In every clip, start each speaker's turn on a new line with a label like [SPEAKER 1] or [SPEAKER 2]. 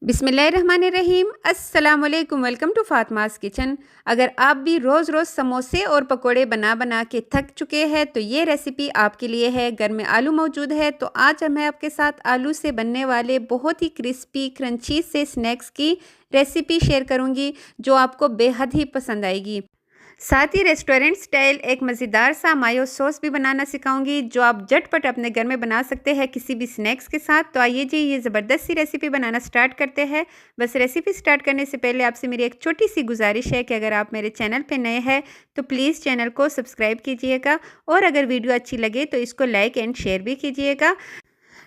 [SPEAKER 1] बिस्मिल्लाहिर्रहमानिर्रहीम। अस्सलाम वालेकुम। Welcome to Fatima's kitchen. अगर आप भी रोज़ रोज़ समोसे और पकोड़े बना बना के थक चुके हैं तो ये रेसिपी आपके लिए है। घर में आलू मौजूद है तो आज मैं आपके साथ आलू से बनने वाले बहुत ही क्रिस्पी क्रंची से स्नैक्स की रेसिपी शेयर करूंगी जो आपको बेहद ही पसंद आएगी। साथ ही रेस्टोरेंट स्टाइल एक मज़ेदार सा मायो सॉस भी बनाना सिखाऊंगी जो आप झटपट अपने घर में बना सकते हैं किसी भी स्नैक्स के साथ। तो आइए जी ये ज़बरदस्त सी रेसिपी बनाना स्टार्ट करते हैं। बस रेसिपी स्टार्ट करने से पहले आपसे मेरी एक छोटी सी गुजारिश है कि अगर आप मेरे चैनल पे नए हैं तो प्लीज़ चैनल को सब्सक्राइब कीजिएगा और अगर वीडियो अच्छी लगे तो इसको लाइक एंड शेयर भी कीजिएगा।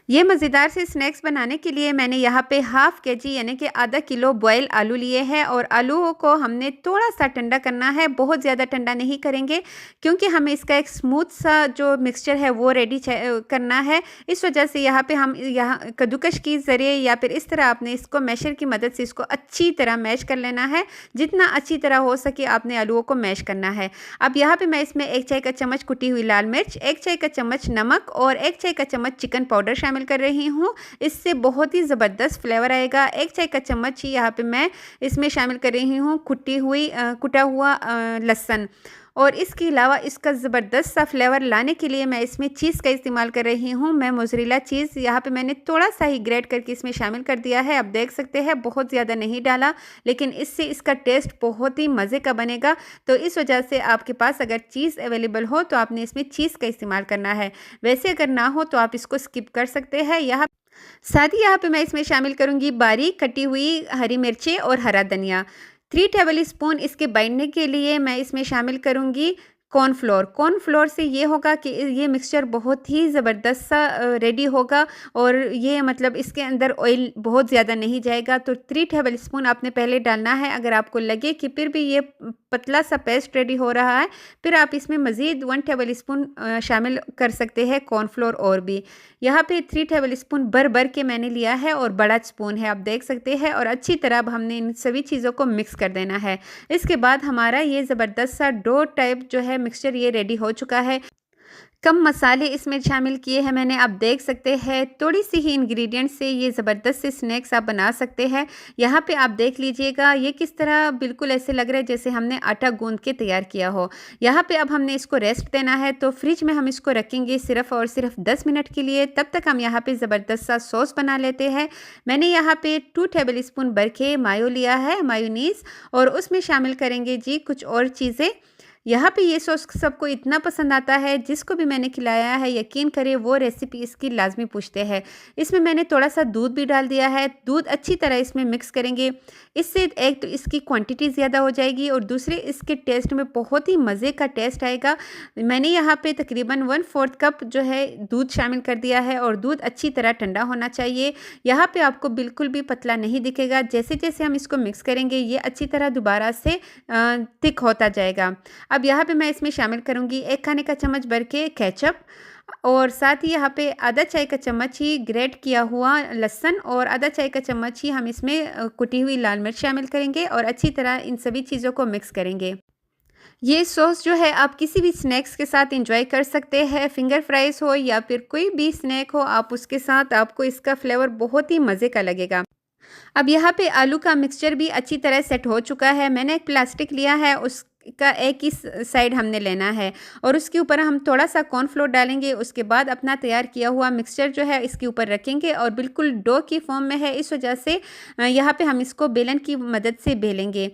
[SPEAKER 1] ये मज़ेदार से स्नैक्स बनाने के लिए मैंने यहाँ पे हाफ़ केजी यानी कि आधा किलो बॉयल आलू लिए हैं और आलूओं को हमने थोड़ा सा ठंडा करना है, बहुत ज़्यादा ठंडा नहीं करेंगे क्योंकि हमें इसका एक स्मूथ सा जो मिक्सचर है वो रेडी करना है। इस वजह से यहाँ पे हम यहाँ कद्दूकश के ज़रिए या फिर इस तरह आपने इसको मैशर की मदद से इसको अच्छी तरह मैश कर लेना है। जितना अच्छी तरह हो सके आपने आलूओं को मैश करना है। अब यहाँ पे मैं इसमें 1 चाय का चम्मच कुटी हुई लाल मिर्च, 1 चाय का चम्मच नमक और 1 चाय का चम्मच चिकन पाउडर शामिल कर रही हूँ। इससे बहुत ही ज़बरदस्त फ्लेवर आएगा। 1 चाय का चम्मच ही यहाँ पे मैं इसमें शामिल कर रही हूँ कुटा हुआ लहसुन। और इसके अलावा इसका ज़बरदस्त सा फ्लेवर लाने के लिए मैं इसमें चीज़ का इस्तेमाल कर रही हूँ। मैं मोज़रेला चीज़ यहाँ पे मैंने थोड़ा सा ही ग्रेट करके इसमें शामिल कर दिया है। आप देख सकते हैं बहुत ज़्यादा नहीं डाला, लेकिन इससे इसका टेस्ट बहुत ही मज़े का बनेगा। तो इस वजह से आपके पास अगर चीज़ अवेलेबल हो तो आपने इसमें चीज़ का इस्तेमाल करना है। वैसे अगर ना हो तो आप इसको स्किप कर सकते हैं। साथ ही यहाँ पे मैं इसमें शामिल करूँगी बारीक कटी हुई हरी मिर्चें और हरा धनिया। 3 टेबल स्पून इसके बाइंडने के लिए मैं इसमें शामिल करूँगी कॉर्नफ्लोर। कॉर्नफ्लोर से ये होगा कि ये मिक्सचर बहुत ही ज़बरदस्त सा रेडी होगा और ये मतलब इसके अंदर ऑयल बहुत ज़्यादा नहीं जाएगा। तो 3 टेबल स्पून आपने पहले डालना है। अगर आपको लगे कि फिर भी ये पतला सा पेस्ट रेडी हो रहा है फिर आप इसमें मज़ीद 1 टेबल स्पून शामिल कर सकते हैं कॉर्नफ्लोर और भी। यहाँ पे 3 टेबल स्पून भर के मैंने लिया है और बड़ा स्पून है, आप देख सकते हैं। और अच्छी तरह अब हमने इन सभी चीज़ों को मिक्स कर देना है। इसके बाद हमारा ये ज़बरदस्त सा डो टाइप जो है मिक्सचर ये रेडी हो चुका है। कम मसाले इसमें शामिल किए हैं मैंने, आप देख सकते हैं। थोड़ी सी ही इंग्रेडिएंट से ये ज़बरदस्त से स्नैक्स आप बना सकते हैं। यहाँ पे आप देख लीजिएगा ये किस तरह बिल्कुल ऐसे लग रहा है जैसे हमने आटा गूंद के तैयार किया हो। यहाँ पे अब हमने इसको रेस्ट देना है तो फ्रिज में हम इसको रखेंगे सिर्फ और सिर्फ 10 मिनट के लिए। तब तक हम यहाँ पे ज़बरदस्त सा सॉस बना लेते हैं। मैंने यहाँ पे 2 टेबल स्पून भर के मायो लिया है, मायोनीज़, और उसमें शामिल करेंगे जी कुछ और चीज़ें। यहाँ पे ये सॉस सबको इतना पसंद आता है, जिसको भी मैंने खिलाया है यकीन करें वो रेसिपी इसकी लाजमी पूछते हैं। इसमें मैंने थोड़ा सा दूध भी डाल दिया है। दूध अच्छी तरह इसमें मिक्स करेंगे। इससे एक तो इसकी क्वांटिटी ज़्यादा हो जाएगी और दूसरे इसके टेस्ट में बहुत ही मज़े का टेस्ट आएगा। मैंने यहाँ पे तकरीबन 1/4 कप जो है दूध शामिल कर दिया है और दूध अच्छी तरह ठंडा होना चाहिए। यहाँ पे आपको बिल्कुल भी पतला नहीं दिखेगा। जैसे जैसे हम इसको मिक्स करेंगे ये अच्छी तरह दोबारा से थिक होता जाएगा। अब यहाँ पे मैं इसमें शामिल करूँगी 1 खाने का चम्मच भर के केचप और साथ ही यहाँ पे आधा चाय का चम्मच ही ग्रेट किया हुआ लहसुन और आधा चाय का चम्मच ही हम इसमें कुटी हुई लाल मिर्च शामिल करेंगे और अच्छी तरह इन सभी चीज़ों को मिक्स करेंगे। ये सॉस जो है आप किसी भी स्नैक्स के साथ एंजॉय कर सकते हैं। फिंगर फ्राइज़ हो या फिर कोई भी स्नैक हो, आप उसके साथ आपको इसका फ्लेवर बहुत ही मज़े का लगेगा। अब यहाँ पे आलू का मिक्सचर भी अच्छी तरह सेट हो चुका है। मैंने एक प्लास्टिक लिया है, उसका एक ही साइड हमने लेना है और उसके ऊपर हम थोड़ा सा कॉर्नफ्लोर डालेंगे। उसके बाद अपना तैयार किया हुआ मिक्सचर जो है इसके ऊपर रखेंगे और बिल्कुल डो की फॉर्म में है, इस वजह से यहाँ पे हम इसको बेलन की मदद से बेलेंगे।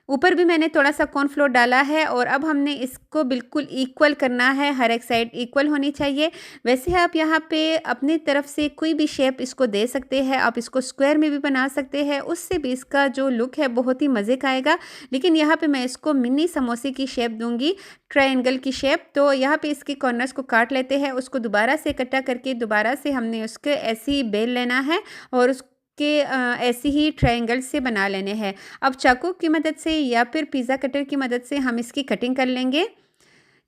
[SPEAKER 1] ऊपर भी मैंने थोड़ा सा कॉर्नफ्लोर डाला है और अब हमने इसको बिल्कुल इक्वल करना है, हर एक साइड इक्वल होनी चाहिए। वैसे आप यहाँ पे अपनी तरफ से कोई भी शेप इसको दे सकते हैं। आप इसको स्क्वायर में भी बना सकते हैं, उससे भी इसका जो लुक है बहुत ही मज़े का आएगा। लेकिन यहाँ पे मैं इसको मिनी समोसे की शेप दूंगी, ट्रायंगल की शेप। तो यहाँ पे इसके कॉर्नर्स को काट लेते हैं, उसको दोबारा से इकट्ठा करके दोबारा से हमने उसके ऐसे ही बेल लेना है और के ऐसे ही ट्रायंगल से बना लेने हैं। अब चाकू की मदद से या फिर पिज़्ज़ा कटर की मदद से हम इसकी कटिंग कर लेंगे।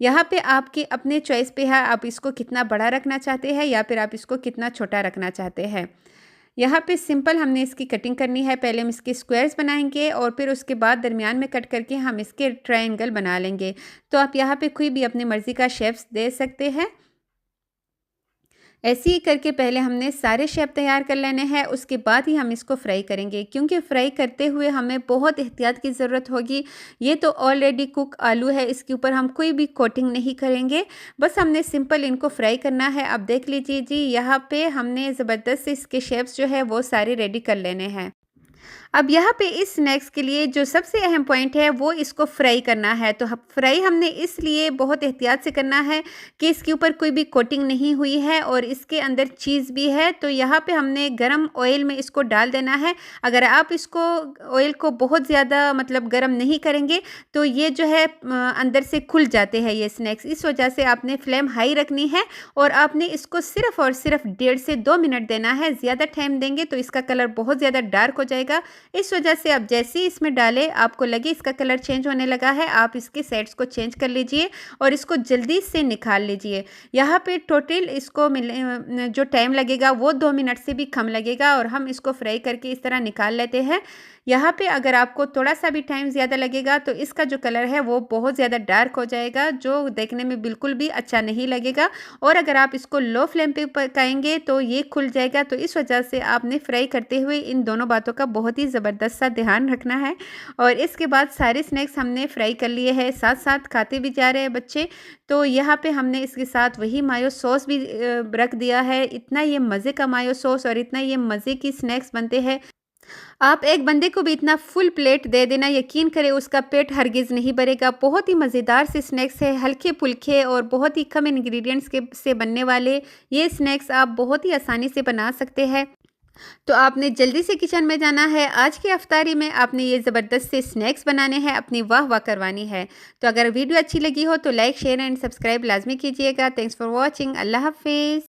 [SPEAKER 1] यहाँ पे आपके अपने चॉइस पे है, आप इसको कितना बड़ा रखना चाहते हैं या फिर आप इसको कितना छोटा रखना चाहते हैं। यहाँ पे सिंपल हमने इसकी कटिंग करनी है। पहले हम इसके स्क्वायर्स बनाएंगे और फिर उसके बाद दरमियान में कट करके हम इसके ट्रायंगल बना लेंगे। तो आप यहाँ पे कोई भी अपनी मर्ज़ी का शेप्स दे सकते हैं। ऐसे ही करके पहले हमने सारे शेप तैयार कर लेने हैं, उसके बाद ही हम इसको फ्राई करेंगे, क्योंकि फ्राई करते हुए हमें बहुत एहतियात की ज़रूरत होगी। ये तो ऑलरेडी कुक आलू है, इसके ऊपर हम कोई भी कोटिंग नहीं करेंगे, बस हमने सिंपल इनको फ्राई करना है। अब देख लीजिए जी, यहाँ पे हमने ज़बरदस्त से इसके शेप्स जो है वो सारे रेडी कर लेने हैं। अब यहाँ पे इस स्नैक्स के लिए जो सबसे अहम पॉइंट है वो इसको फ्राई करना है। तो फ्राई हमने इसलिए बहुत एहतियात से करना है कि इसके ऊपर कोई भी कोटिंग नहीं हुई है और इसके अंदर चीज़ भी है। तो यहाँ पे हमने गरम ऑयल में इसको डाल देना है। अगर आप इसको ऑयल को बहुत ज़्यादा मतलब गरम नहीं करेंगे तो ये जो है अंदर से खुल जाते हैं ये स्नैक्स। इस वजह से आपने फ्लेम हाई रखनी है और आपने इसको सिर्फ और सिर्फ 1.5 से 2 मिनट देना है। ज़्यादा टाइम देंगे तो इसका कलर बहुत ज़्यादा डार्क हो जाएगा। इस वजह से अब जैसे ही इसमें डालें, आपको लगे इसका कलर चेंज होने लगा है, आप इसके साइड्स को चेंज कर लीजिए और इसको जल्दी से निकाल लीजिए। यहाँ पे टोटल इसको जो टाइम लगेगा वो 2 मिनट से भी कम लगेगा और हम इसको फ्राई करके इस तरह निकाल लेते हैं। यहाँ पे अगर आपको थोड़ा सा भी टाइम ज़्यादा लगेगा तो इसका जो कलर है वो बहुत ज़्यादा डार्क हो जाएगा, जो देखने में बिल्कुल भी अच्छा नहीं लगेगा। और अगर आप इसको लो फ्लेम पे पकाएंगे तो ये खुल जाएगा। तो इस वजह से आपने फ्राई करते हुए इन दोनों बातों का बहुत ही ज़बरदस्त सा ध्यान रखना है। और इसके बाद सारे स्नैक्स हमने फ्राई कर लिए हैं, साथ साथ खाते भी जा रहे हैं बच्चे। तो यहाँ पे हमने इसके साथ वही मायो सॉस भी रख दिया है। इतना ये मज़े का मायो सॉस और इतना ये मज़े की स्नैक्स बनते हैं। आप एक बंदे को भी इतना फुल प्लेट दे देना, यकीन करें उसका पेट हरगिज़ नहीं भरेगा। बहुत ही मज़ेदार से स्नैक्स है, हल्के-फुल्के और बहुत ही कम इंग्रेडिएंट्स के से बनने वाले ये स्नैक्स आप बहुत ही आसानी से बना सकते हैं। तो आपने जल्दी से किचन में जाना है। आज की इफ्तारी में आपने ये ज़बरदस्त से स्नैक्स बनाने हैं, अपनी वाह वाह करवानी है। तो अगर वीडियो अच्छी लगी हो तो लाइक, शेयर एंड सब्सक्राइब लाजमी कीजिएगा। Thanks for watching. अल्लाह हाफ़िज़।